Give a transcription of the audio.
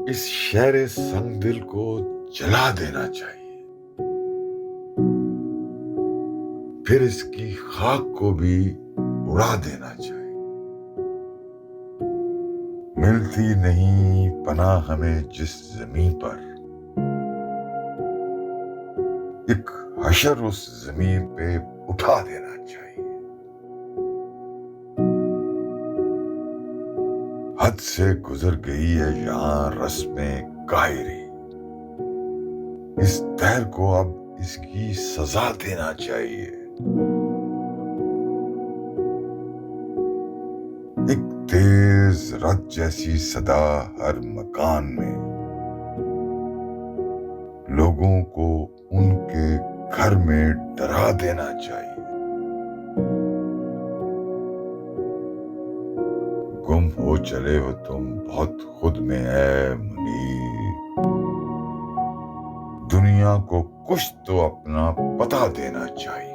اس شہر سنگ دل کو جلا دینا چاہیے، پھر اس کی خاک کو بھی اڑا دینا چاہیے۔ ملتی نہیں پناہ ہمیں جس زمین پر، ایک حشر اس زمین پہ اٹھا دینا چاہیے۔ حد سے گزر گئی ہے یہاں رسم قاہری، اس دہر کو اب اس کی سزا دینا چاہیے۔ ایک تیز رت جیسی صدا ہر مکان میں، لوگوں کو ان کے گھر میں ڈرا دینا چاہیے۔ گم ہو چلے ہو تم بہت خود میں اے منیر، دنیا کو کچھ تو اپنا پتہ دینا چاہیے۔